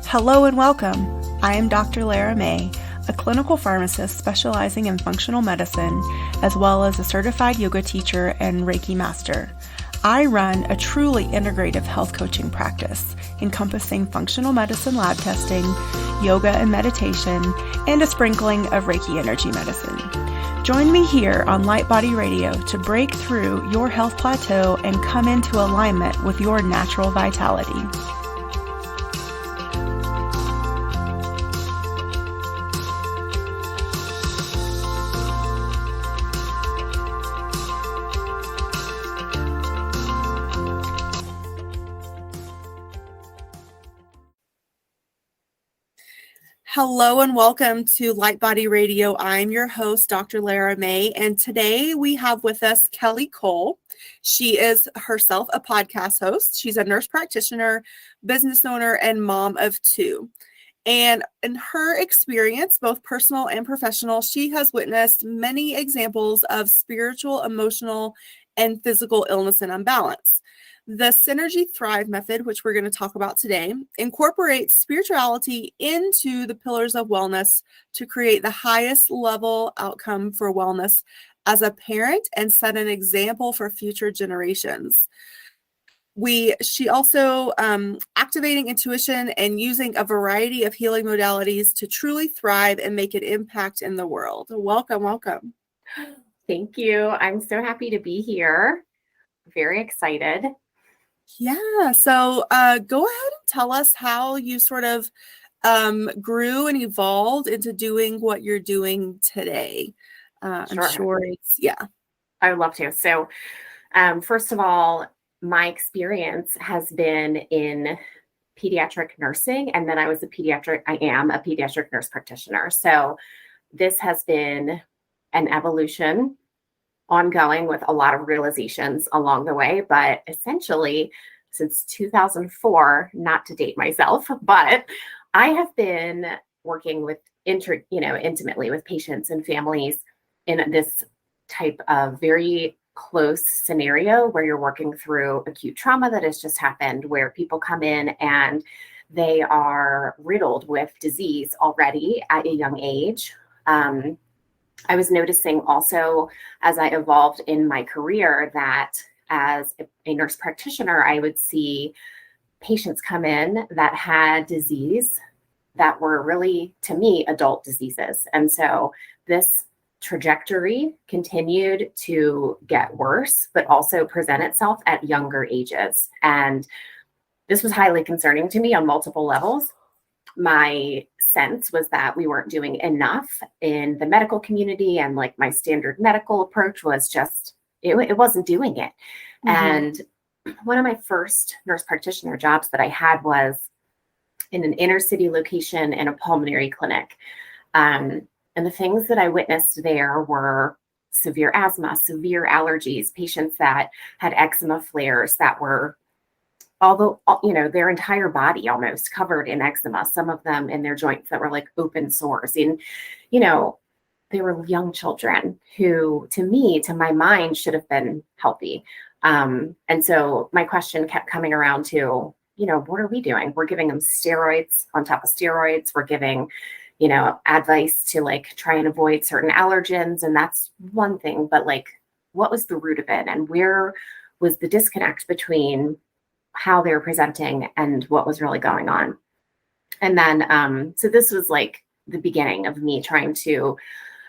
Hello and welcome. I am Dr. Lara May, a clinical pharmacist specializing in functional medicine, as well as a certified yoga teacher and Reiki master. I run a truly integrative health coaching practice, encompassing functional medicine lab testing, yoga and meditation, and a sprinkling of Reiki energy medicine. Join me here on Light Body Radio to break through your health plateau and come into alignment with your natural vitality. Hello and welcome to Light Body Radio. I'm your host, Dr. Lara May, and today we have with us Kelly Cole. She is herself a podcast host. She's a nurse practitioner, business owner, and mom of two. And in her experience, both personal and professional, she has witnessed many examples of spiritual, emotional, and physical illness and imbalance. The Synergy Thrive method, which we're going to talk about today, incorporates spirituality into the pillars of wellness to create the highest level outcome for wellness as a parent and set an example for future generations. She also activating intuition and using a variety of healing modalities to truly thrive and make an impact in the world. Welcome. Thank you. I'm so happy to be here. Very excited. Yeah. So go ahead and tell us how you sort of grew and evolved into doing what you're doing today. Sure. I'm sure I would love to. So first of all, my experience has been in pediatric nursing, and then I am a pediatric nurse practitioner. So this has been an evolution ongoing with a lot of realizations along the way, but essentially since 2004, not to date myself, but I have been working with intimately with patients and families in this type of very close scenario where you're working through acute trauma that has just happened, where people come in and they are riddled with disease already at a young age. I was noticing also as I evolved in my career that as a nurse practitioner, I would see patients come in that had disease that were really, to me, adult diseases. And so this trajectory continued to get worse, but also present itself at younger ages. And this was highly concerning to me on multiple levels. My sense was that we weren't doing enough in the medical community, and like my standard medical approach was just, it wasn't doing it. Mm-hmm. And one of my first nurse practitioner jobs that I had was in an inner city location in a pulmonary clinic. And the things that I witnessed there were severe asthma, severe allergies, patients that had eczema flares that were, although, their entire body almost covered in eczema, some of them in their joints that were like open sores. And, they were young children who, to my mind, should have been healthy. And so my question kept coming around to, what are we doing? We're giving them steroids on top of steroids. We're giving, advice to like try and avoid certain allergens. And that's one thing, but like, what was the root of it? And where was the disconnect between how they were presenting and what was really going on? And then, so this was like the beginning of me trying to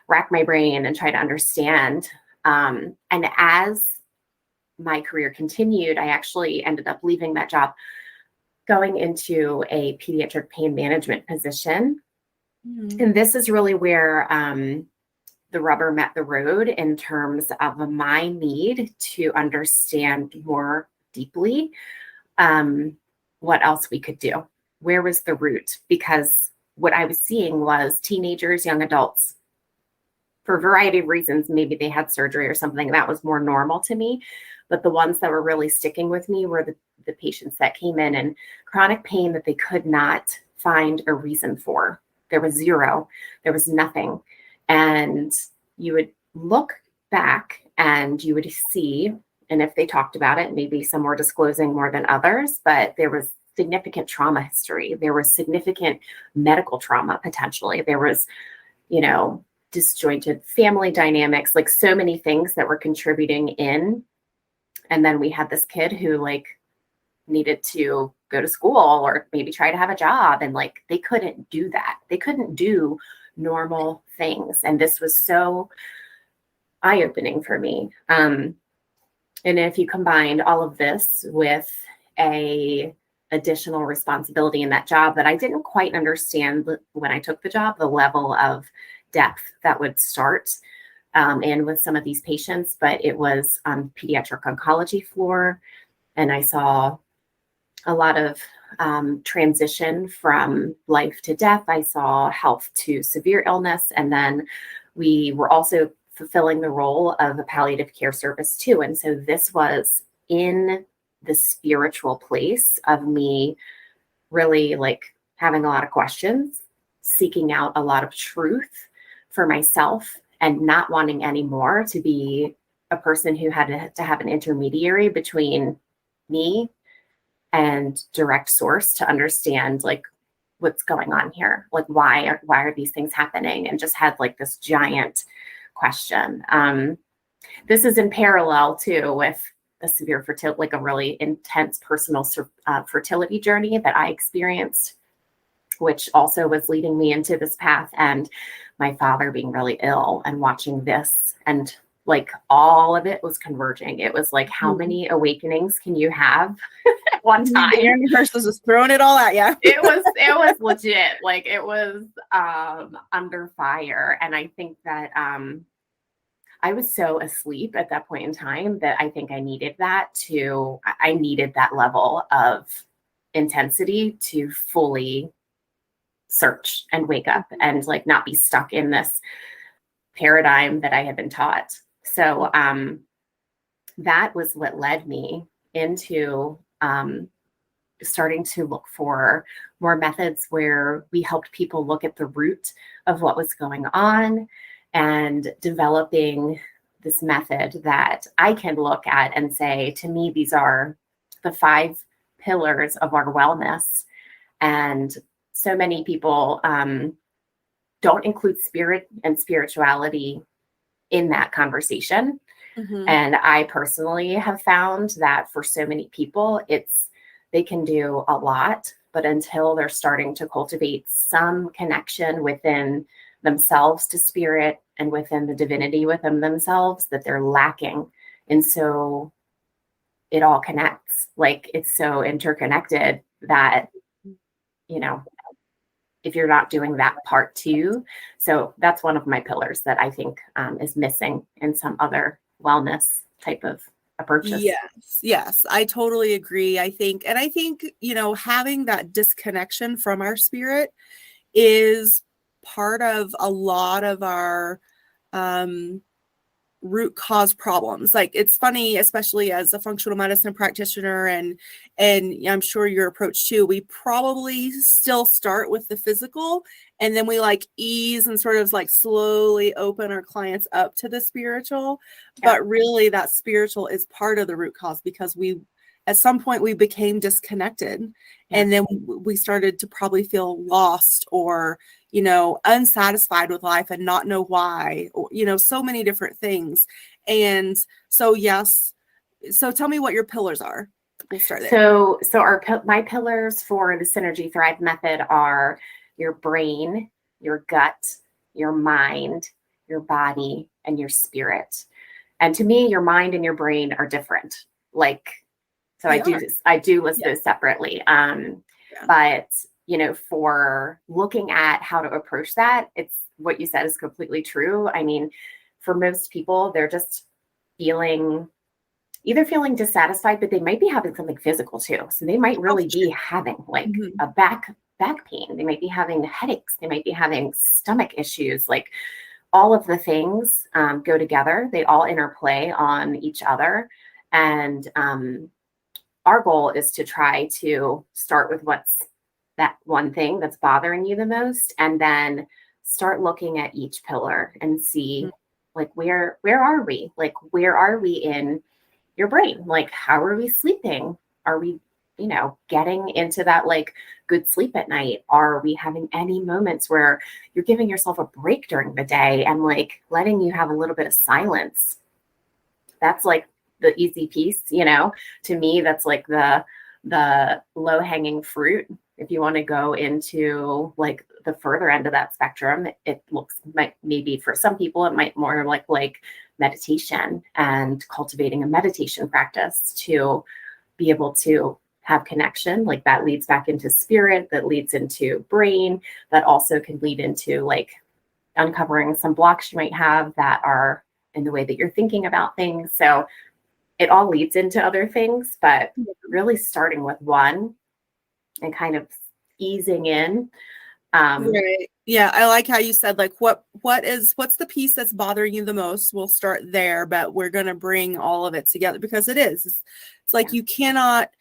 rack my brain and try to understand. And as my career continued, I actually ended up leaving that job, going into a pediatric pain management position. Mm-hmm. And this is really where the rubber met the road in terms of my need to understand more deeply what else we could do. Where was the root? Because what I was seeing was teenagers, young adults, for a variety of reasons, maybe they had surgery or something that was more normal to me. But the ones that were really sticking with me were the patients that came in chronic pain that they could not find a reason for. There was zero. There was nothing. And you would look back and you would see, and if they talked about it, maybe some were disclosing more than others, but there was significant trauma history. There was significant medical trauma potentially. There was, you know, disjointed family dynamics, like so many things that were contributing in. And then we had this kid who like needed to go to school or maybe try to have a job. And like, they couldn't do that. They couldn't do normal things. And this was so eye-opening for me. And if you combined all of this with a additional responsibility in that job that I didn't quite understand when I took the job, the level of depth that would start in with some of these patients, but it was on pediatric oncology floor. And I saw a lot of transition from life to death. I saw health to severe illness. And then we were also fulfilling the role of a palliative care service too. And so this was in the spiritual place of me really like having a lot of questions, seeking out a lot of truth for myself and not wanting anymore to be a person who had to have an intermediary between me and direct source to understand like what's going on here, like why are these things happening, and just had like this giant question. This is in parallel too with a severe fertility, like a really intense personal fertility journey that I experienced, which also was leading me into this path, and my father being really ill and watching this, and like all of it was converging. It was like, how many awakenings can you have at one time? The universe was just throwing it all at you. It was legit. Like it was under fire. And I think that I was so asleep at that point in time that I think I needed that level of intensity to fully search and wake up and like not be stuck in this paradigm that I had been taught. So that was what led me into starting to look for more methods where we helped people look at the root of what was going on, and developing this method that I can look at and say, to me, these are the 5 pillars of our wellness. And so many people don't include spirit and spirituality in that conversation. Mm-hmm. And I personally have found that for so many people, they can do a lot, but until they're starting to cultivate some connection within themselves to spirit and within the divinity within themselves, that they're lacking. And so it all connects. Like it's so interconnected that, you know, if you're not doing that part too. So that's one of my pillars that I think is missing in some other wellness type of approaches. Yes, I totally agree. I think, you know, having that disconnection from our spirit is part of a lot of our root cause problems. Like it's funny, especially as a functional medicine practitioner, and I'm sure your approach too, we probably still start with the physical, and then we like ease and sort of like slowly open our clients up to the spiritual. Yeah. But really that spiritual is part of the root cause, because at some point we became disconnected. Yeah. And then we started to probably feel lost or, you know, unsatisfied with life and not know why, or, you know, so many different things. And so, yes. So tell me what your pillars are. We'll start there. So my pillars for the Synergy Thrive method are your brain, your gut, your mind, your body, and your spirit. And to me, your mind and your brain are different. Like, so I do list those separately. But, you know, for looking at how to approach that, it's what you said is completely true. I mean, for most people, they're just feeling dissatisfied, but they might be having something physical too. So they might really be having like a back pain. They might be having headaches. They might be having stomach issues. Like all of the things go together. They all interplay on each other. And our goal is to try to start with what's that one thing that's bothering you the most, and then start looking at each pillar and see like where are we? Like where are we in your brain? Like how are we sleeping? Are we getting into that like good sleep at night? Are we having any moments where you're giving yourself a break during the day and like letting you have a little bit of silence? That's like the easy piece, to me, that's like the low hanging fruit. If you want to go into like the further end of that spectrum, it maybe for some people, it might more like meditation and cultivating a meditation practice to be able to have connection. Like that leads back into spirit, that leads into brain, that also can lead into like uncovering some blocks you might have that are in the way that you're thinking about things. So it all leads into other things, but really starting with one and kind of easing in. Right. Yeah, I like how you said like what's the piece that's bothering you the most? We'll start there, but we're going to bring all of it together because it is. It's like you cannot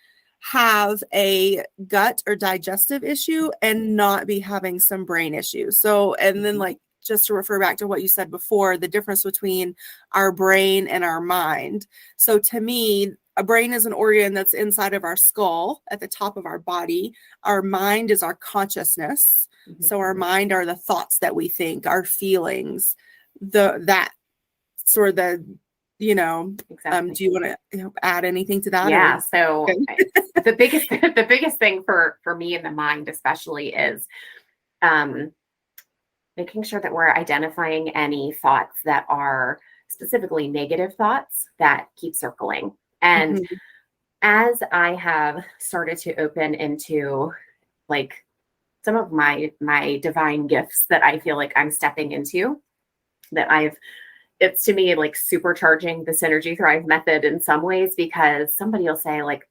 have a gut or digestive issue and not be having some brain issues. So, and then like just to refer back to what you said before, the difference between our brain and our mind. So to me, a brain is an organ that's inside of our skull at the top of our body. Our mind is our consciousness. So our mind are the thoughts that we think, our feelings, that sort of Exactly. Do you want to add anything to that? Yeah. So the biggest thing for me in the mind, especially, is making sure that we're identifying any thoughts that are specifically negative thoughts that keep circling. And as I have started to open into like some of my divine gifts that I feel like I'm stepping into, it's to me like supercharging the Synergy Thrive method in some ways, because somebody will say like,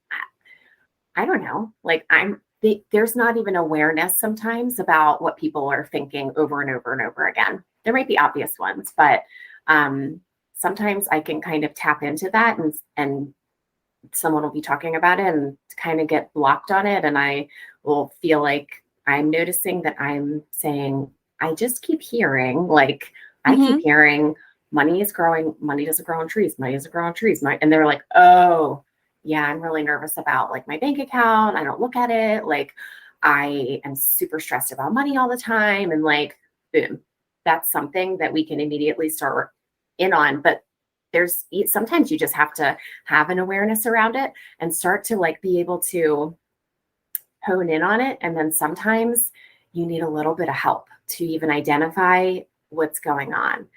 I don't know, like there's not even awareness sometimes about what people are thinking over and over and over again. There might be obvious ones, but sometimes I can kind of tap into that and someone will be talking about it and kind of get blocked on it. And I will feel like I'm noticing that I'm saying, I just keep hearing, like, I keep hearing money is growing. Money doesn't grow on trees. Money doesn't grow on trees. And they're like, oh, yeah, I'm really nervous about like my bank account. I don't look at it. Like I am super stressed about money all the time. And like, boom, that's something that we can immediately start in on. But sometimes you just have to have an awareness around it and start to like be able to hone in on it. And then sometimes you need a little bit of help to even identify what's going on.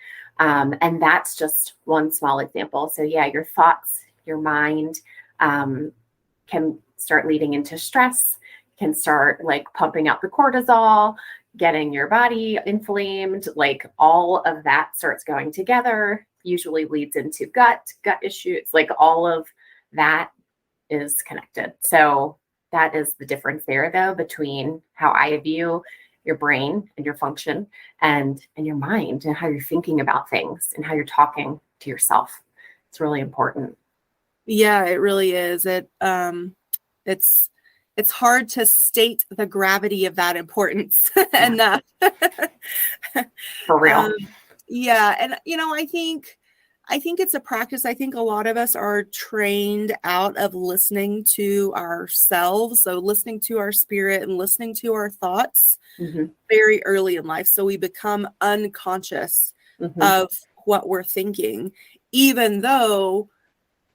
And that's just one small example. So yeah, your thoughts, your mind can start leading into stress, can start like pumping out the cortisol, getting your body inflamed, like all of that starts going together, usually leads into gut issues, like all of that is connected. So that is the difference there, though, between how I view your brain and your function and your mind and how you're thinking about things and how you're talking to yourself. It's really important. Yeah, it really is. It's hard to state the gravity of that importance enough. For real. Yeah, and I think it's a practice. I think a lot of us are trained out of listening to ourselves, so listening to our spirit and listening to our thoughts very early in life. So we become unconscious of what we're thinking, even though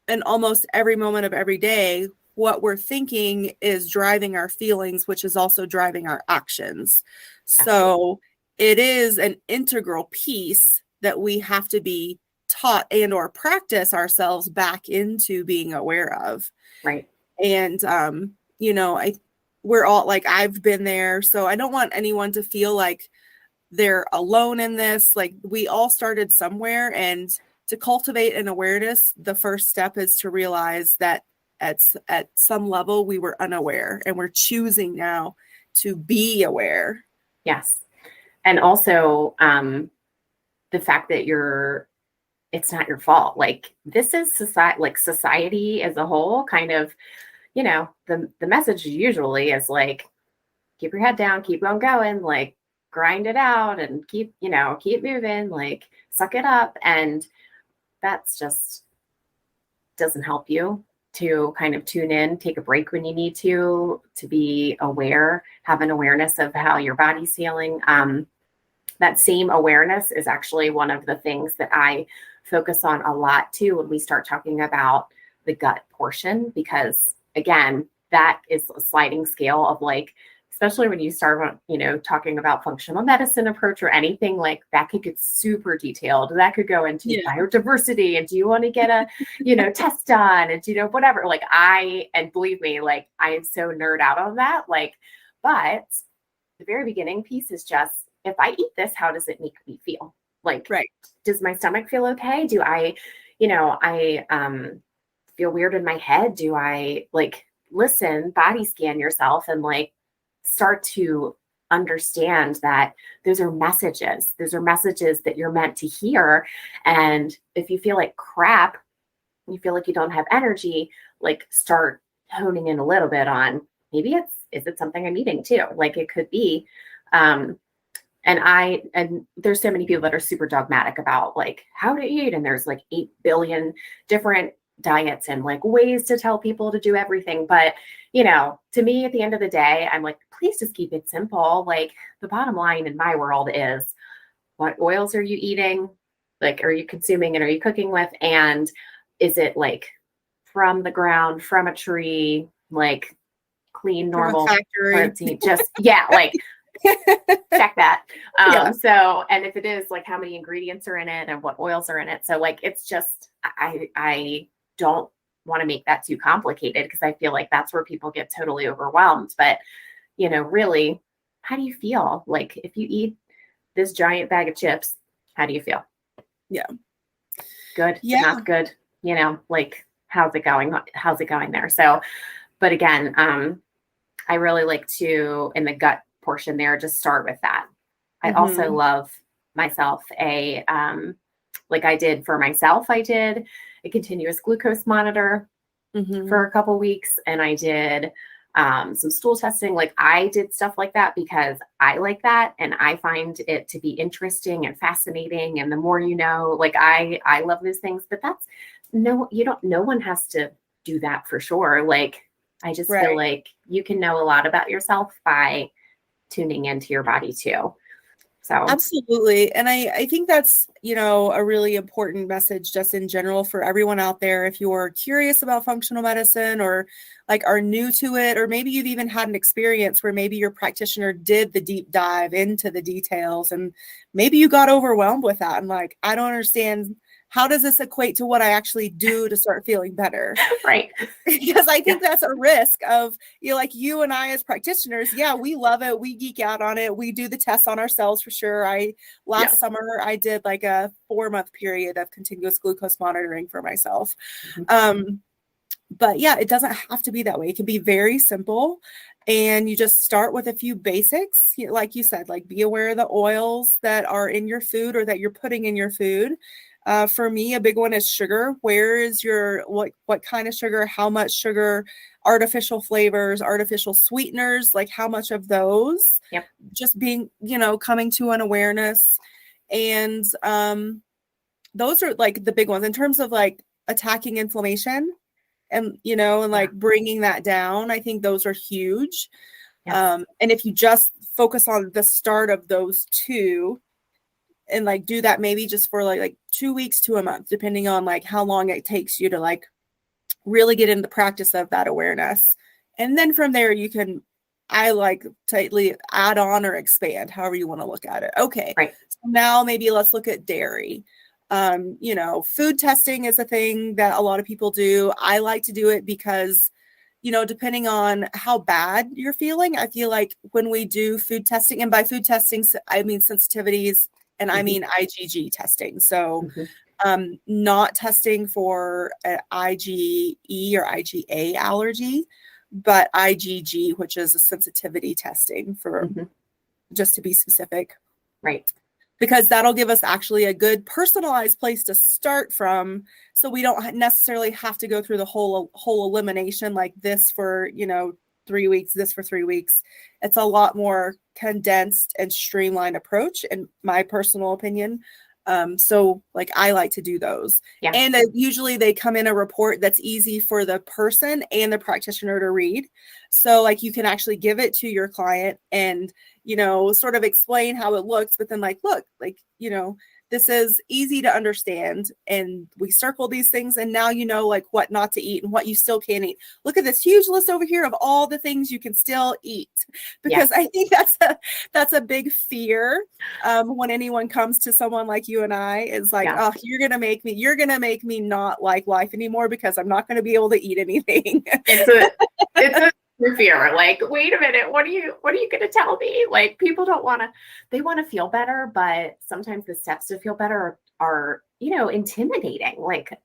in almost every moment of every day, what we're thinking is driving our feelings, which is also driving our actions. So it is an integral piece that we have to be taught and or practice ourselves back into being aware of. Right. And we're all like, I've been there, so I don't want anyone to feel like they're alone in this. Like we all started somewhere, and to cultivate an awareness, the first step is to realize that at some level we were unaware, and we're choosing now to be aware. Yes. And also the fact that it's not your fault. Like this is society as a whole kind of, the message usually is like, keep your head down, keep on going, like grind it out and keep moving, like suck it up. And that's just doesn't help you. to kind of tune in, take a break when you need to be aware, have an awareness of how your body's feeling. That same awareness is actually one of the things that I focus on a lot too when we start talking about the gut portion, because again, that is a sliding scale of like, especially when you start, talking about functional medicine approach or anything like that, could get super detailed. That could go into biodiversity, and do you want to get a, test done, and whatever. Like and believe me, like I am so nerd out on that. Like, but the very beginning piece is just, if I eat this, how does it make me feel? Like, right. Does my stomach feel okay? Do I, feel weird in my head? Do I listen, body scan yourself and start to understand that those are messages. Those are messages that you're meant to hear. And if you feel like crap, you feel like you don't have energy, start honing in a little bit on maybe is it something I'm eating too? It could be, and there's so many people that are super dogmatic about how to eat. And there's 8 billion different diets and ways to tell people to do everything. But, to me, at the end of the day, I'm please just keep it simple. The bottom line in my world is, what oils are you eating? Are you consuming and are you cooking with? And is it from the ground, from a tree, clean, normal protein? Just, check that. So, and if it is, how many ingredients are in it and what oils are in it. So it's just, I don't want to make that too complicated, because I feel like that's where people get totally overwhelmed. But, really, how do you feel? If you eat this giant bag of chips, how do you feel? Yeah. Good. Yeah. Not good. How's it going? How's it going there? So, but again, I really like to, in the gut portion there, just start with that. I also love myself I did for myself, I did a continuous glucose monitor for a couple weeks, and I did some stool testing. I did stuff like that because I like that, and I find it to be interesting and fascinating. And the more I love those things. But that's no one has to do that for sure. I just feel like you can know a lot about yourself by tuning into your body too. So absolutely. And I think that's, a really important message just in general for everyone out there. If you're curious about functional medicine, or are new to it, or maybe you've even had an experience where maybe your practitioner did the deep dive into the details, and maybe you got overwhelmed with that. And I don't understand, how does this equate to what I actually do to start feeling better? Right. Because I think that's a risk of, you and I as practitioners, we love it. We geek out on it. We do the tests on ourselves for sure. Last summer, I did a 4-month period of continuous glucose monitoring for myself. But it doesn't have to be that way. It can be very simple. And you just start with a few basics. Like you said, be aware of the oils that are in your food or that you're putting in your food. For me, a big one is sugar. Where is what kind of sugar, how much sugar, artificial flavors, artificial sweeteners, how much of those? Yep. Just being, coming to an awareness. And those are the big ones in terms of attacking inflammation and, bringing that down. I think those are huge. Yes. And if you just focus on the start of those two, and do that maybe just for 2 weeks to a month, depending on how long it takes you to really get into the practice of that awareness. And then from there I tightly add on or expand, however you want to look at it. Okay. Right. So now maybe let's look at dairy. Food testing is a thing that a lot of people do. I like to do it because, depending on how bad you're feeling, I feel like when we do food testing, and by food testing, I mean sensitivities, and I mean IgG testing. So not testing for an IgE or IgA allergy, but IgG, which is a sensitivity testing for just to be specific. Right. Because that'll give us actually a good personalized place to start from. So we don't necessarily have to go through the whole elimination like this for, 3 weeks, this for 3 weeks. It's a lot more condensed and streamlined approach, in my personal opinion. So like I like to do those. Yeah. And usually they come in a report that's easy for the person and the practitioner to read. So like you can actually give it to your client and, sort of explain how it looks, but then like, look, like, this is easy to understand. And we circle these things and now you know like what not to eat and what you still can't eat. Look at this huge list over here of all the things you can still eat. Because I think that's a big fear when anyone comes to someone like you and I is like, oh, you're gonna make me not like life anymore because I'm not gonna be able to eat anything. It's a fear. Like, wait a minute, what are you gonna tell me? Like, people they want to feel better, but sometimes the steps to feel better are intimidating. Like,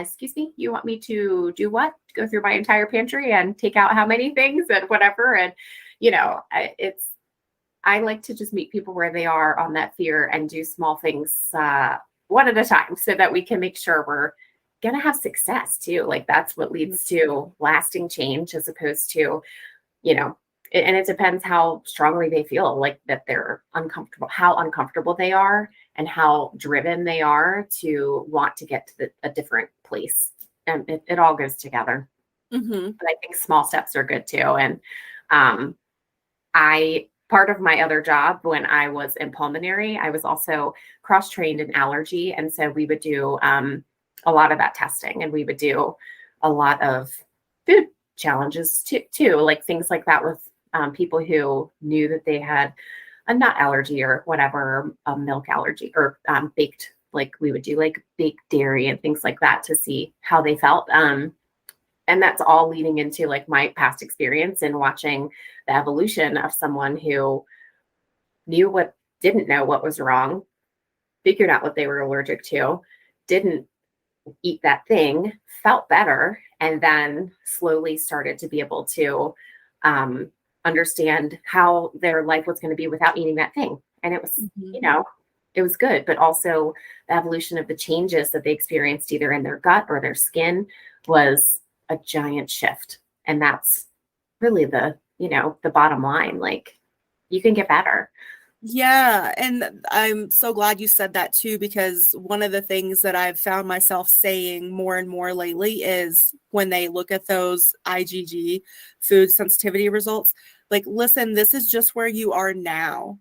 excuse me, you want me to do what? Go through my entire pantry and take out how many things and whatever. And I like to just meet people where they are on that fear and do small things one at a time so that we can make sure we're going to have success too. Like that's what leads to lasting change as opposed to, and it depends how strongly they feel like that they're uncomfortable, how uncomfortable they are and how driven they are to want to get to a different place. And it all goes together. Mm-hmm. But I think small steps are good too. And part of my other job when I was in pulmonary, I was also cross-trained in allergy. And so we would do a lot of that testing and we would do a lot of food challenges too, like things like that with people who knew that they had a nut allergy or whatever, a milk allergy or baked, like we would do like baked dairy and things like that to see how they felt. And that's all leading into like my past experience in watching the evolution of someone who didn't know what was wrong, figured out what they were allergic to, didn't eat that thing, felt better, and then slowly started to be able to understand how their life was going to be without eating that thing. And it was, it was good, but also the evolution of the changes that they experienced either in their gut or their skin was a giant shift. And that's really the bottom line. Like you can get better. Yeah. And I'm so glad you said that too, because one of the things that I've found myself saying more and more lately is when they look at those IgG food sensitivity results, like, listen, this is just where you are now.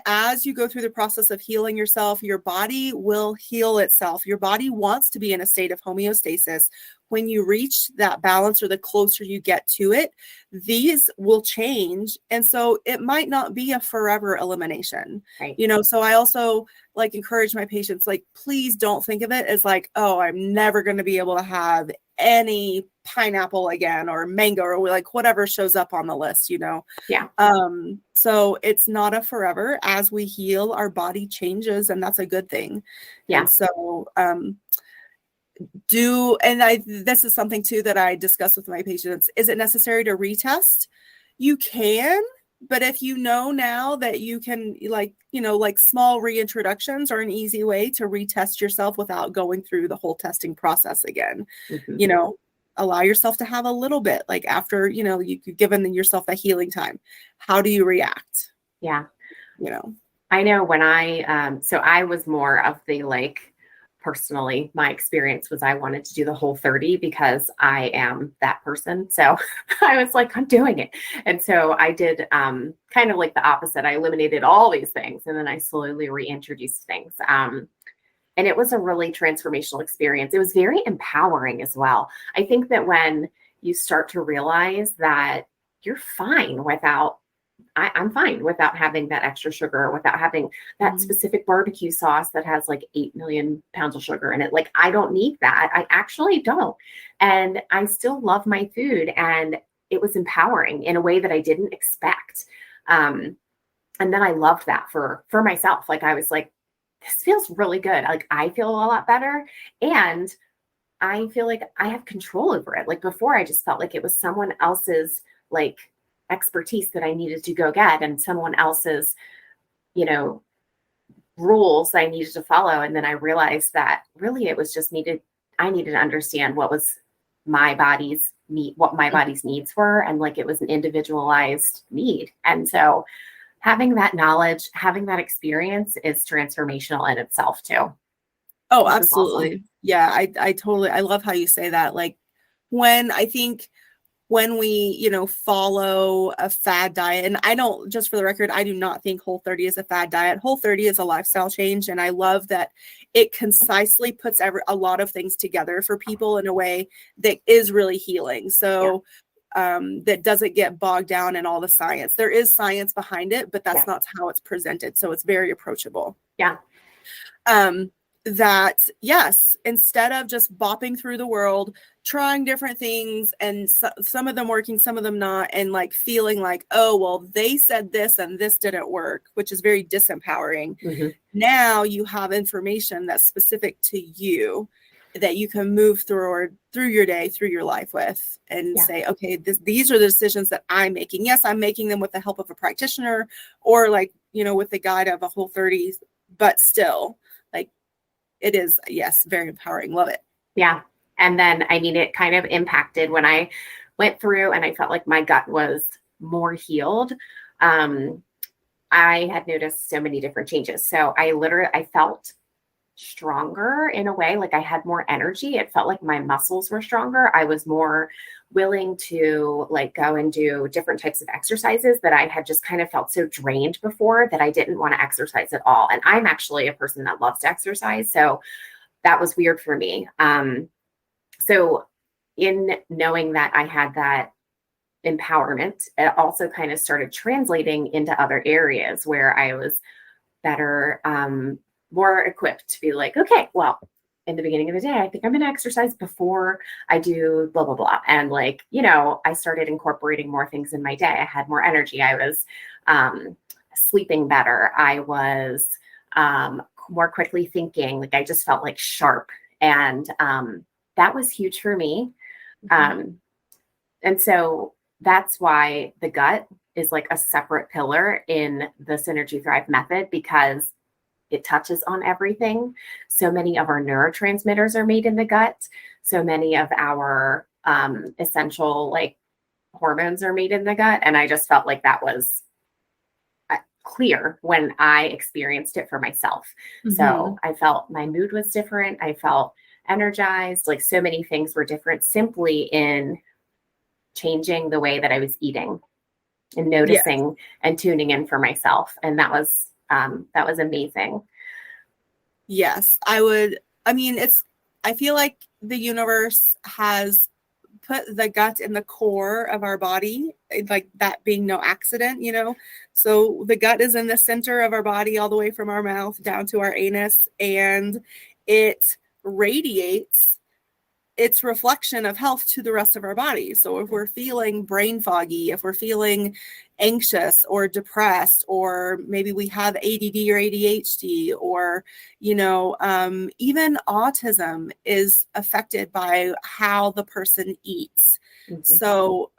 As you go through the process of healing yourself, your body will heal itself. Your body wants to be in a state of homeostasis. When you reach that balance or the closer you get to it, these will change. And so it might not be a forever elimination, right. So I also like encourage my patients, like, please don't think of it as like, oh, I'm never going to be able to have any pineapple again or mango or like whatever shows up on the list, Yeah. So it's not a forever. As we heal, our body changes, and that's a good thing. Yeah. And so this is something too that I discuss with my patients. Is it necessary to retest? You can, but if you know now that you can, like small reintroductions are an easy way to retest yourself without going through the whole testing process again. Mm-hmm. Allow yourself to have a little bit, like after, you've given yourself that healing time. How do you react? Yeah. I know when I was more of the personally, my experience was I wanted to do the whole 30 because I am that person. So I was like, I'm doing it. And so I did kind of like the opposite. I eliminated all these things and then I slowly reintroduced things. And it was a really transformational experience. It was very empowering as well. I think that when you start to realize that you're fine without I'm fine without having that extra sugar, without having that specific barbecue sauce that has like 8 million pounds of sugar in it. Like, I don't need that. I actually don't. And I still love my food. And it was empowering in a way that I didn't expect. And then I loved that for myself. Like, I was like, this feels really good. Like, I feel a lot better. And I feel like I have control over it. Like, before, I just felt like it was someone else's expertise that I needed to go get and someone else's, rules I needed to follow. And then I realized that really it was just I needed to understand what was my body's need, what my body's needs were. And it was an individualized need. And so having that knowledge, having that experience is transformational in itself too. Oh, Which is awesome. absolutely. Yeah, I love how you say that. Like when I think when we, follow a fad diet, and I don't, just for the record, I do not think Whole30 is a fad diet. Whole30 is a lifestyle change. And I love that it concisely puts a lot of things together for people in a way that is really healing. So that doesn't get bogged down in all the science. There is science behind it, but that's not how it's presented. So it's very approachable. Yeah. That yes, instead of just bopping through the world, trying different things and some of them working, some of them not, and like feeling like, oh, well, they said this and this didn't work, which is very disempowering. Mm-hmm. Now you have information that's specific to you that you can move through your day, through your life with, and say, okay, these are the decisions that I'm making. Yes, I'm making them with the help of a practitioner or like, with the guide of a Whole30, but still, like, it is, yes, very empowering. Love it. Yeah. And then, I mean, it kind of impacted when I went through and I felt like my gut was more healed. I had noticed so many different changes. So I felt stronger in a way, like I had more energy. It felt like my muscles were stronger. I was more willing to like go and do different types of exercises that I had just kind of felt so drained before that I didn't want to exercise at all. And I'm actually a person that loves to exercise. So that was weird for me. So in knowing that I had that empowerment, it also kind of started translating into other areas where I was better, more equipped to be like, okay, well, in the beginning of the day, I think I'm going to exercise before I do blah, blah, blah. And like, I started incorporating more things in my day. I had more energy. I was sleeping better. I was more quickly thinking. Like I just felt like sharp. And that was huge for me. And so that's why the gut is like a separate pillar in the Synergy Thrive method, because it touches on everything. So many of our neurotransmitters are made in the gut. So many of our essential like hormones are made in the gut. And I just felt like that was clear when I experienced it for myself. So I felt my mood was different. I felt energized. Like so many things were different simply in changing the way that I was eating and noticing and tuning in for myself. And that was amazing. Yes, I feel like the universe has put the gut in the core of our body, like that being no accident, So the gut is in the center of our body, all the way from our mouth down to our anus, and it radiates its reflection of health to the rest of our body. So if we're feeling brain foggy, if we're feeling anxious or depressed, or maybe we have ADD or ADHD, or, even autism is affected by how the person eats. So,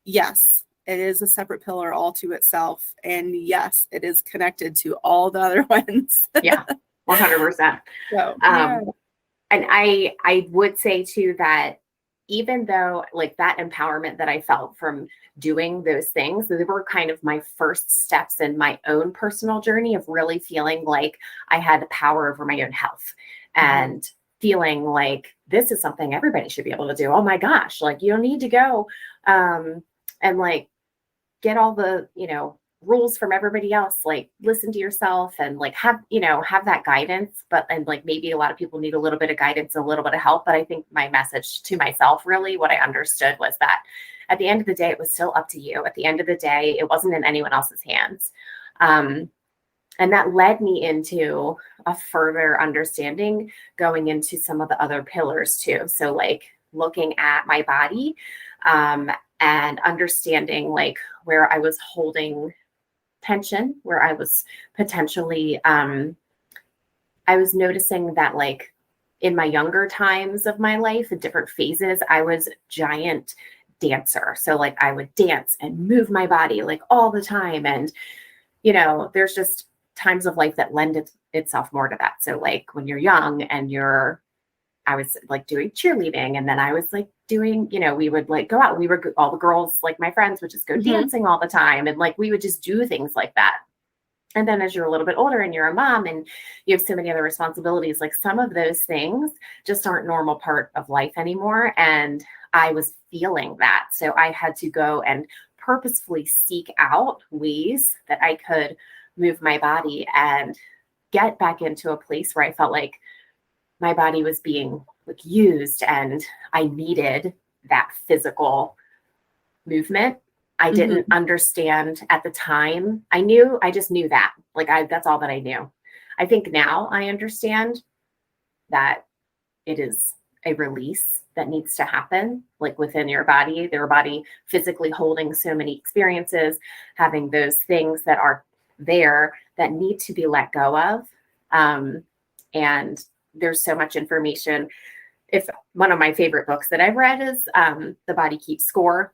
yes, it is a separate pillar all to itself. And yes, it is connected to all the other ones. Yeah, 100%. So, And I would say too that even though like that empowerment that I felt from doing those things, they were kind of my first steps in my own personal journey of really feeling like I had the power over my own health and feeling like this is something everybody should be able to do. Oh my gosh, like you don't need to go and like get all the, rules from everybody else, like listen to yourself and like have that guidance. And like maybe a lot of people need a little bit of guidance, a little bit of help. But I think my message to myself, really what I understood was that at the end of the day, it was still up to you. At the end of the day, it wasn't in anyone else's hands. And that led me into a further understanding going into some of the other pillars too. So like looking at my body and understanding like where I was holding tension, where I was potentially, I was noticing that like in my younger times of my life, in different phases, I was giant dancer. So like I would dance and move my body like all the time. And, there's just times of life that lend itself more to that. So like when you're young and you're I was like doing cheerleading, and then I was like doing, we would like go out. All the girls, like my friends, would just go dancing all the time. And like, we would just do things like that. And then as you're a little bit older and you're a mom and you have so many other responsibilities, like some of those things just aren't normal part of life anymore. And I was feeling that. So I had to go and purposefully seek out ways that I could move my body and get back into a place where I felt like my body was being like used and I needed that physical movement. I didn't understand at the time. I just knew that. Like that's all that I knew. I think now I understand that it is a release that needs to happen, like within your body physically holding so many experiences, having those things that are there that need to be let go of. And there's so much information. If one of my favorite books that I've read is The Body Keeps Score.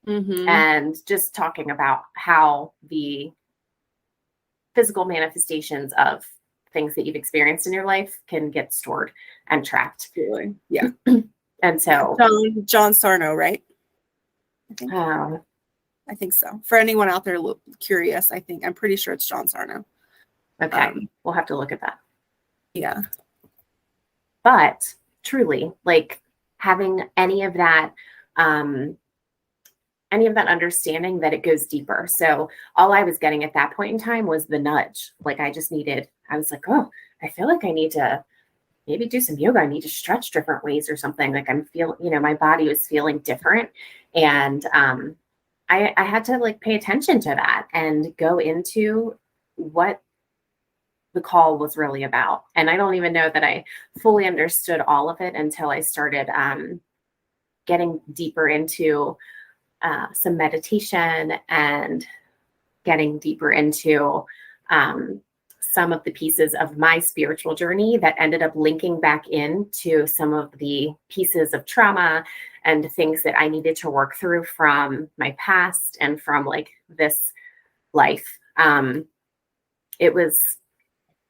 And just talking about how the physical manifestations of things that you've experienced in your life can get stored and tracked. Really? Yeah. And so John Sarno, right? I think so. For anyone out there curious, I'm pretty sure it's John Sarno. Okay. We'll have to look at that. Yeah. But truly, like having any of that understanding that it goes deeper. So all I was getting at that point in time was the nudge. Like I was like, oh, I feel like I need to maybe do some yoga. I need to stretch different ways or something. Like I'm feeling, my body was feeling different. And I had to like pay attention to that and go into what the call was really about. And I don't even know that I fully understood all of it until I started getting deeper into some meditation and getting deeper into some of the pieces of my spiritual journey that ended up linking back into some of the pieces of trauma and things that I needed to work through from my past and from like this life. It was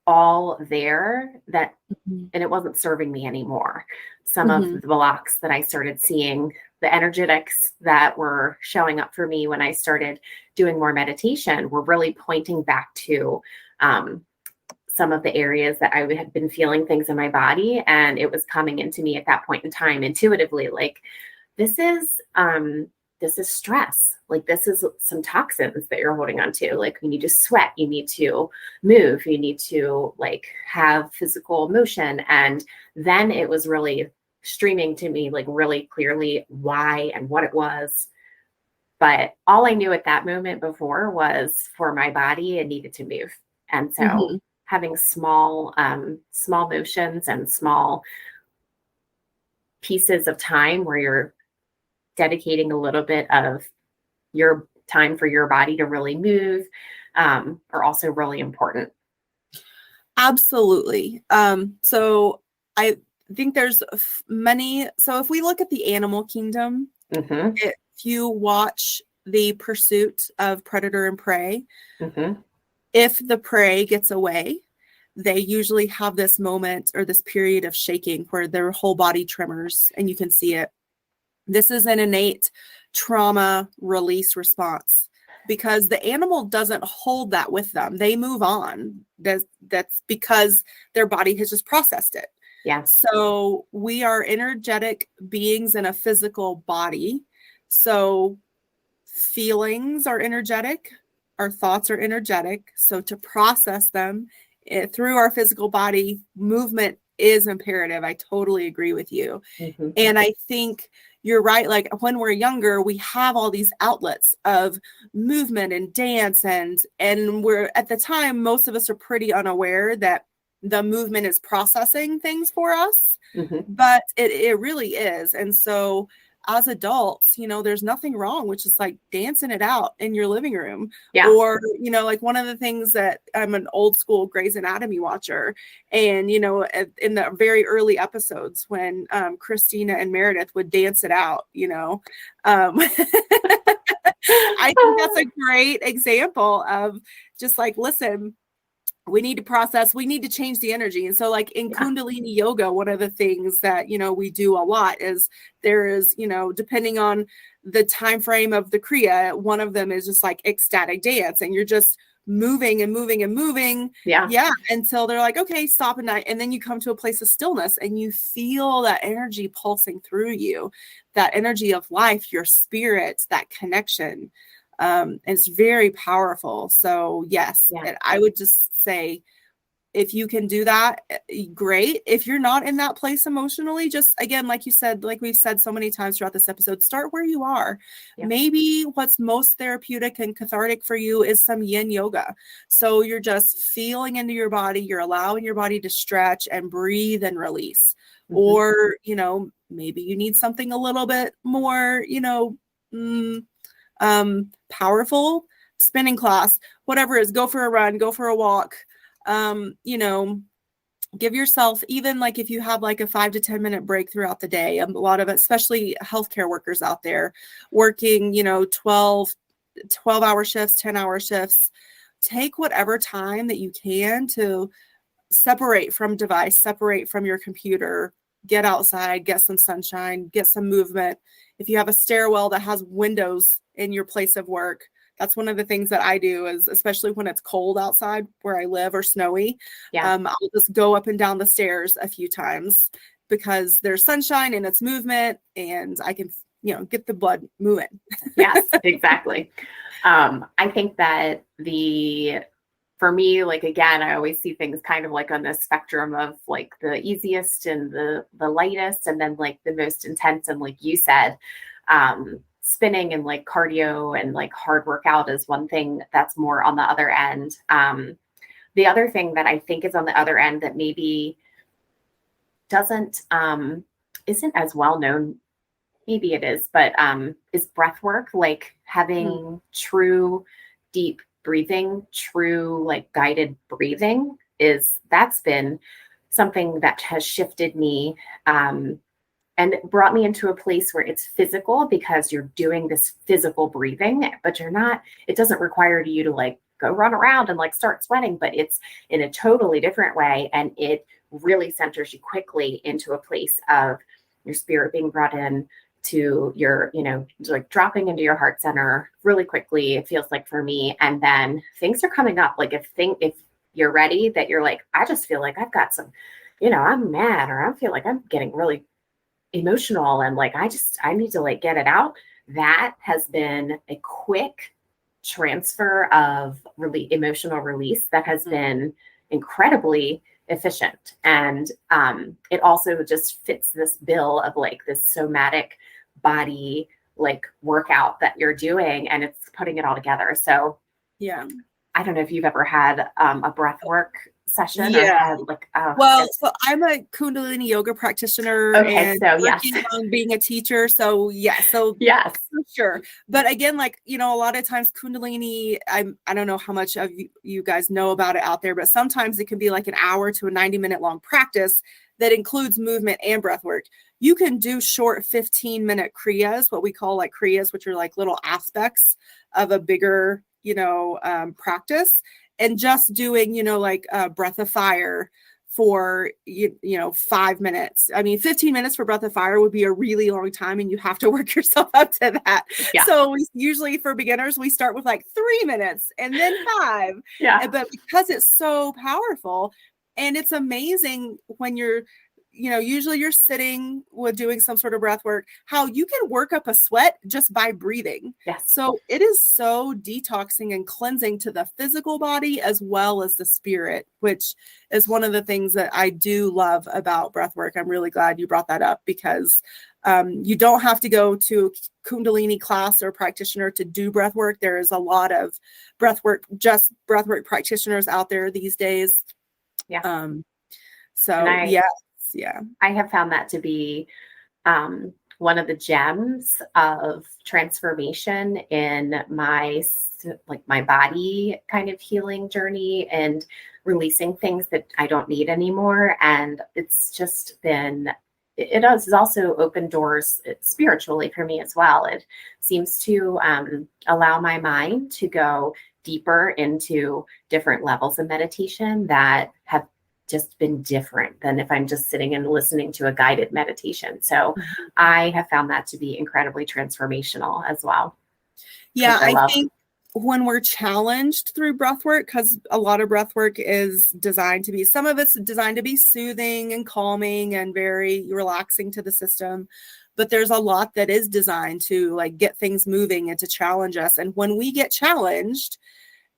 all there that, and it wasn't serving me anymore. Some of the blocks that I started seeing, the energetics that were showing up for me when I started doing more meditation were really pointing back to some of the areas that I had been feeling things in my body. And it was coming into me at that point in time intuitively, like, this is stress. Like this is some toxins that you're holding on to. Like you need to sweat, you need to move, you need to like have physical motion. And then it was really streaming to me like really clearly why and what it was. But all I knew at that moment before was for my body, it needed to move. And so having small motions and small pieces of time where you're dedicating a little bit of your time for your body to really move are also really important. Absolutely. So I think there's many. So if we look at the animal kingdom, if you watch the pursuit of predator and prey, if the prey gets away, they usually have this moment or this period of shaking where their whole body tremors and you can see it. This is an innate trauma release response because the animal doesn't hold that with them. They move on. That's because their body has just processed it. Yeah. So we are energetic beings in a physical body. So feelings are energetic. Our thoughts are energetic. So to process them through our physical body, movement is imperative. I totally agree with you. And I think you're right. Like when we're younger, we have all these outlets of movement and dance and we're at the time, most of us are pretty unaware that the movement is processing things for us, but it really is. And so as adults, there's nothing wrong with just like dancing it out in your living room. Yeah. Or, like one of the things that I'm an old school Grey's Anatomy watcher. And, in the very early episodes when Christina and Meredith would dance it out, I think that's a great example of just like, listen, we need to process, we need to change the energy. And so like in Kundalini yoga, one of the things that, we do a lot is there is, depending on the time frame of the Kriya, one of them is just like ecstatic dance, and you're just moving and moving and moving. Yeah. Until they're like, okay, stop and night. And then you come to a place of stillness and you feel that energy pulsing through you, that energy of life, your spirit, that connection. It's very powerful. So yes, I would just say, if you can do that, great. If you're not in that place emotionally, just again, like you said, like we've said so many times throughout this episode, start where you are. Maybe what's most therapeutic and cathartic for you is some yin yoga. So you're just feeling into your body, you're allowing your body to stretch and breathe and release. Or, maybe you need something a little bit more, powerful, spinning class, whatever it is, go for a run, go for a walk. Give yourself, even like if you have like a 5 to 10 minute break throughout the day, a lot of especially healthcare workers out there working, 12-hour shifts, 10-hour shifts, take whatever time that you can to separate from device, separate from your computer, get outside, get some sunshine, get some movement. If you have a stairwell that has windows in your place of work, that's one of the things that I do, is especially when it's cold outside where I live or snowy. I'll just go up and down the stairs a few times because there's sunshine and it's movement, and I can, get the blood moving. Yes, exactly. I think that for me, like, again, I always see things kind of like on the spectrum of like the easiest and the lightest, and then like the most intense. And like you said, spinning and like cardio and like hard workout is one thing that's more on the other end. The other thing that I think is on the other end that maybe isn't as well known, maybe it is, but is breath work, like having true deep breathing, true like guided breathing. That's been something that has shifted me and brought me into a place where it's physical, because you're doing this physical breathing, but it doesn't require you to like go run around and like start sweating, but it's in a totally different way. And it really centers you quickly into a place of your spirit being brought in to your, like dropping into your heart center really quickly, it feels like for me. And then things are coming up. Like if you're ready, that you're like, I just feel like I've got some, I'm mad, or I feel like I'm getting really emotional, and like I need to like get it out. That has been a quick transfer of emotional release that has been incredibly efficient. And it also just fits this bill of like this somatic body like workout that you're doing, and it's putting it all together. So I don't know if you've ever had a breath work session or had like so I'm a Kundalini yoga practitioner and working on being a teacher. So yes, for sure. But again, like, a lot of times Kundalini, I don't know how much of you guys know about it out there, but sometimes it can be like an hour to a 90-minute long practice that includes movement and breath work. You can do short 15-minute kriyas, what we call like kriyas, which are like little aspects of a bigger, practice. And just doing, like a breath of fire for, 5 minutes. I mean, 15 minutes for breath of fire would be a really long time, and you have to work yourself up to that. So usually for beginners, we start with like 3 minutes and then 5. But because it's so powerful, and it's amazing when you're, usually you're sitting with doing some sort of breath work, how you can work up a sweat just by breathing. So it is so detoxing and cleansing to the physical body as well as the spirit, which is one of the things that I do love about breath work. I'm really glad you brought that up, because you don't have to go to Kundalini class or practitioner to do breath work. There is a lot of breath work practitioners out there these days. I have found that to be one of the gems of transformation in my body kind of healing journey and releasing things that I don't need anymore. And it's just been it does also open doors spiritually for me as well. It seems to allow my mind to go deeper into different levels of meditation that have just been different than if I'm just sitting and listening to a guided meditation. So I have found that to be incredibly transformational as well. Yeah, I think when we're challenged through breath work, because a lot of breath work is designed to be, some of it's designed to be soothing and calming and very relaxing to the system. But there's a lot that is designed to like get things moving and to challenge us. And when we get challenged,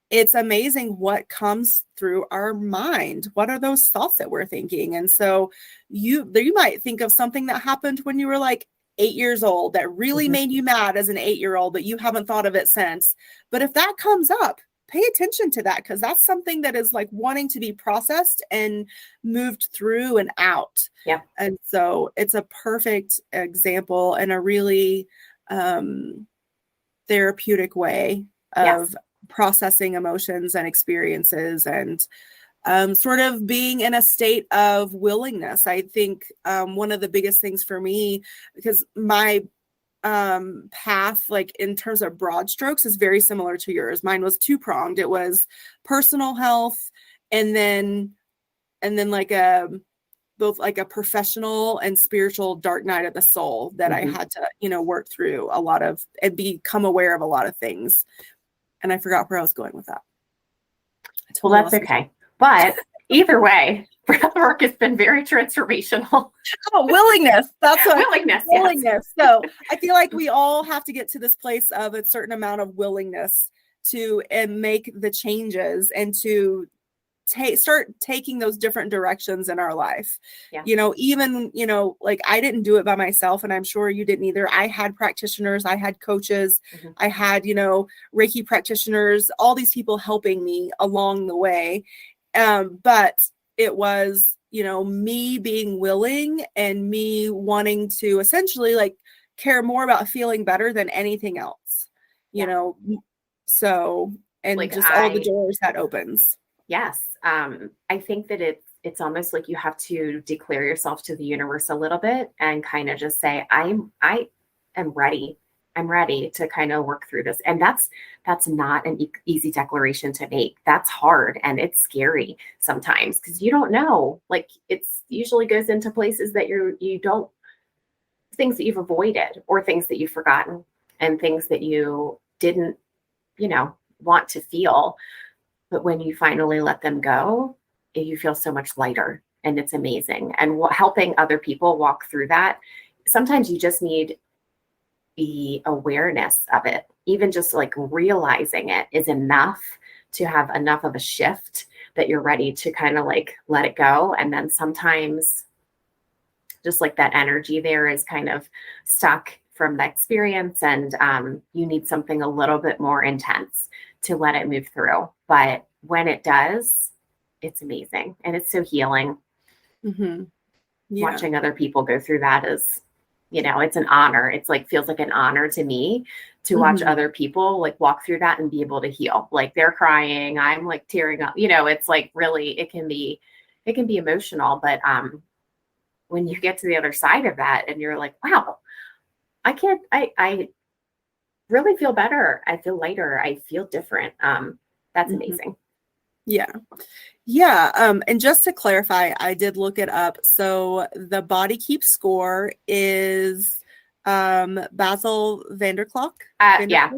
it's amazing what comes through our mind. What are those thoughts that we're thinking? And so you might think of something that happened when you were like 8 years old that really made you mad as an 8-year-old, but you haven't thought of it since. But if that comes up, pay attention to that, because that's something that is like wanting to be processed and moved through and out. Yeah. And so it's a perfect example and a really therapeutic way of processing emotions and experiences and sort of being in a state of willingness. I think one of the biggest things for me, because my path, like in terms of broad strokes, is very similar to yours. Mine was two-pronged. It was personal health and then like both like a professional and spiritual dark night of the soul that I had to, work through a lot of and become aware of a lot of things. And I forgot where I was going with that. Well, that's okay. But either way, breath work has been very transformational. Oh, willingness. That's what willingness. Willingness. Yes. So I feel like we all have to get to this place of a certain amount of willingness to make the changes and to start taking those different directions in our life. Yeah. Even, like I didn't do it by myself, and I'm sure you didn't either. I had practitioners, I had coaches, I had, Reiki practitioners, all these people helping me along the way. But it was, me being willing and me wanting to essentially like care more about feeling better than anything else, so, and like just all the doors that opens. Yes. I think that it's almost like you have to declare yourself to the universe a little bit and kind of just say, I am ready. I'm ready to kind of work through this. And that's not an easy declaration to make. That's hard. And it's scary sometimes because you don't know, like it's usually goes into places that you don't, things that you've avoided or things that you've forgotten and things that you didn't, want to feel. But when you finally let them go, you feel so much lighter and it's amazing. And helping other people walk through that, sometimes you just need the awareness of it. Even just like realizing it is enough to have enough of a shift that you're ready to kind of like let it go. And then sometimes just like that energy there is kind of stuck from the experience and you need something a little bit more intense to let it move through. But when it does, it's amazing. And it's so healing. Watching other people go through that is, it's an honor. It's like, feels like an honor to me to watch other people like walk through that and be able to heal. Like they're crying, I'm like tearing up, it's like really, it can be emotional. But when you get to the other side of that and you're like, wow, I really feel better. I feel lighter. I feel different. That's amazing. Yeah. And just to clarify, I did look it up. So the Body Keep score is Basil Vanderklok. Yeah.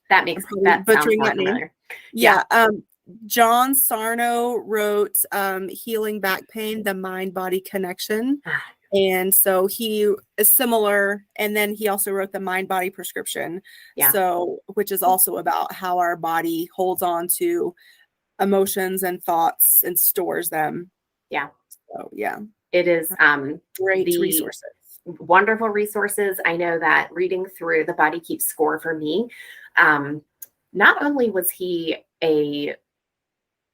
That makes that butchering that name. Yeah. John Sarno wrote Healing Back Pain, The Mind-Body Connection. And so he is similar. And then he also wrote the Mind-Body Prescription. Yeah. So, which is also about how our body holds on to emotions and thoughts and stores them. Yeah. So, yeah. It is great resources. Wonderful resources. I know that reading through the Body Keep score for me, not only was he a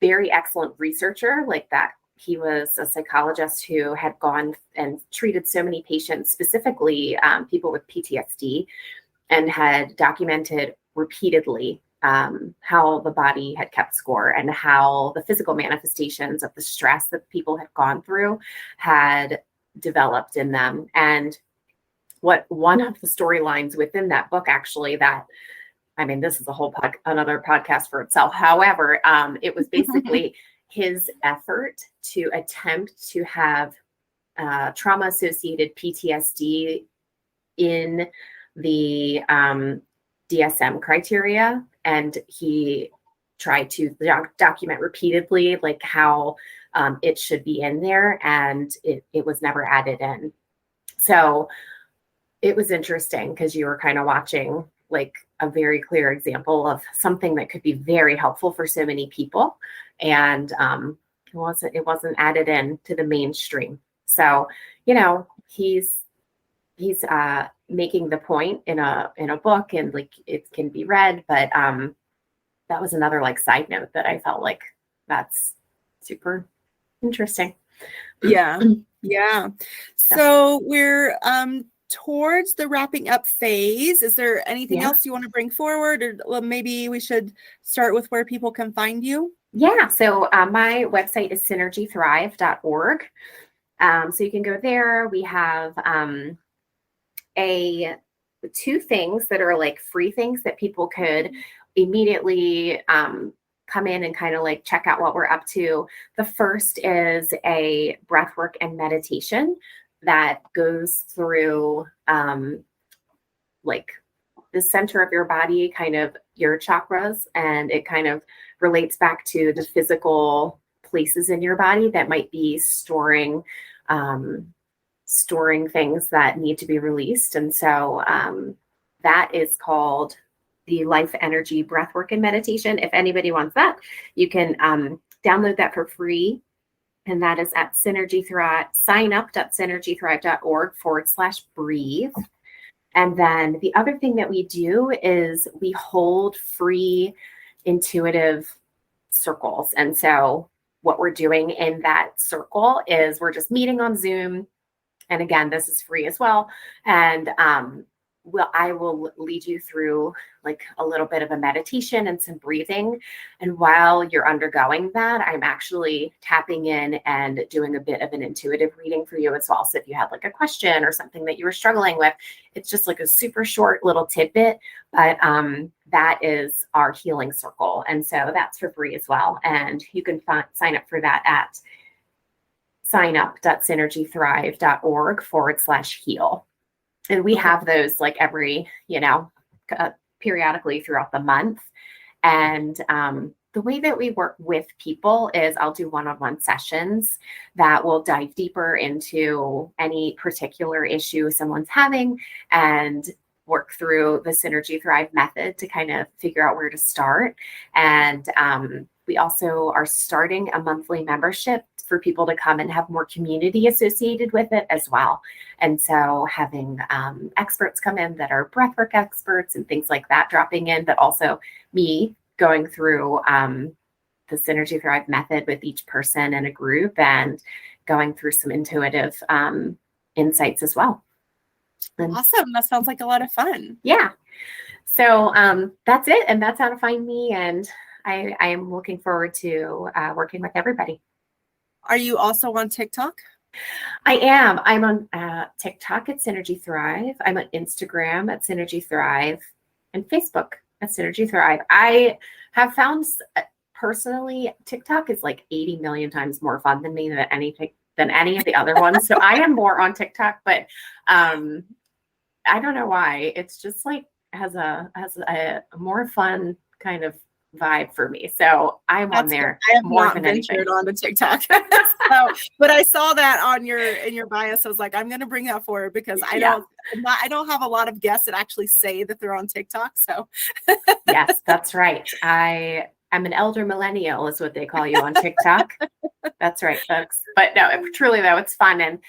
very excellent researcher like that, he was a psychologist who had gone and treated so many patients, specifically people with PTSD, and had documented repeatedly how the body had kept score and how the physical manifestations of the stress that people had gone through had developed in them. And what one of the storylines within that book, actually, that, I mean, this is a whole another podcast for itself. However, it was basically his effort to attempt to have trauma-associated PTSD in the DSM criteria, and he tried to document repeatedly like how it should be in there, and it was never added in. So it was interesting because you were kind of watching like a very clear example of something that could be very helpful for so many people, and it wasn't added in to the mainstream. So, you know, he's making the point in a book, and like it can be read, but that was another like side note that I felt like that's super interesting. Yeah. Yeah. So we're towards the wrapping up phase. Is there anything else you want to bring forward, or maybe we should start with where people can find you? Yeah. So my website is synergythrive.org. So you can go there. We have two things that are like free things that people could immediately come in and kind of like check out what we're up to. The first is a breathwork and meditation that goes through like the center of your body, kind of your chakras, and it kind of relates back to the physical places in your body that might be storing things that need to be released. And so that is called the Life Energy Breathwork and Meditation. If anybody wants that, you can download that for free. And that is at signup.synergythrive.org/breathe. And then the other thing that we do is we hold free intuitive circles. And so what we're doing in that circle is we're just meeting on Zoom. And again, this is free as well. And I will lead you through like a little bit of a meditation and some breathing. And while you're undergoing that, I'm actually tapping in and doing a bit of an intuitive reading for you as well. So if you had like a question or something that you were struggling with, it's just like a super short little tidbit, but that is our healing circle. And so that's for free as well. And you can sign up for that at signup.synergythrive.org/heal. And we have those like every, periodically throughout the month. And the way that we work with people is I'll do one-on-one sessions that will dive deeper into any particular issue someone's having and work through the Synergy Thrive method to kind of figure out where to start. And we also are starting a monthly membership for people to come and have more community associated with it as well. And so having experts come in that are breathwork experts and things like that dropping in, but also me going through the Synergy Thrive method with each person in a group and going through some intuitive insights as well. And awesome. That sounds like a lot of fun. Yeah. So that's it. And that's how to find me. And I am looking forward to working with everybody. Are you also on TikTok? I am. I'm on TikTok at Synergy Thrive. I'm on Instagram at Synergy Thrive and Facebook at Synergy Thrive. I have found personally TikTok is like 80 million times more fun than me than any of the other ones. So I am more on TikTok, but I don't know why. It's just like has a more fun kind of vibe for me. So I'm on there. I have more not than ventured on the TikTok. But I saw that in your bio. So I was like, I'm going to bring that forward because I don't have a lot of guests that actually say that they're on TikTok. So yes, that's right. I'm an elder millennial is what they call you on TikTok. That's right, folks. But no, truly though, it's fun. And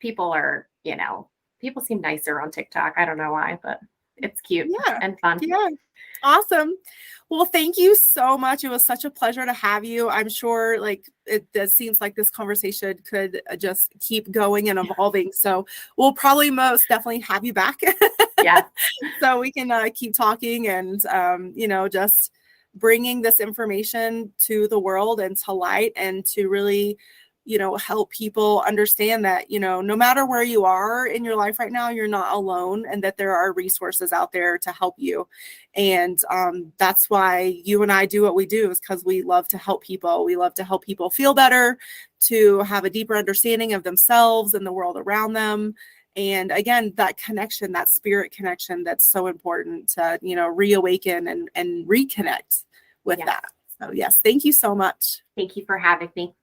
people are, people seem nicer on TikTok. I don't know why, but it's cute and fun. Yeah. Awesome. Well, thank you so much. It was such a pleasure to have you. I'm sure it seems like this conversation could just keep going and evolving. So we'll probably most definitely have you back. Yeah. So we can keep talking and, just bringing this information to the world and to light and to really help people understand that, no matter where you are in your life right now, you're not alone, and that there are resources out there to help you. And that's why you and I do what we do, is because we love to help people. We love to help people feel better, to have a deeper understanding of themselves and the world around them. And again, that connection, that spirit connection, that's so important to, reawaken and reconnect with that. So yes, thank you so much. Thank you for having me.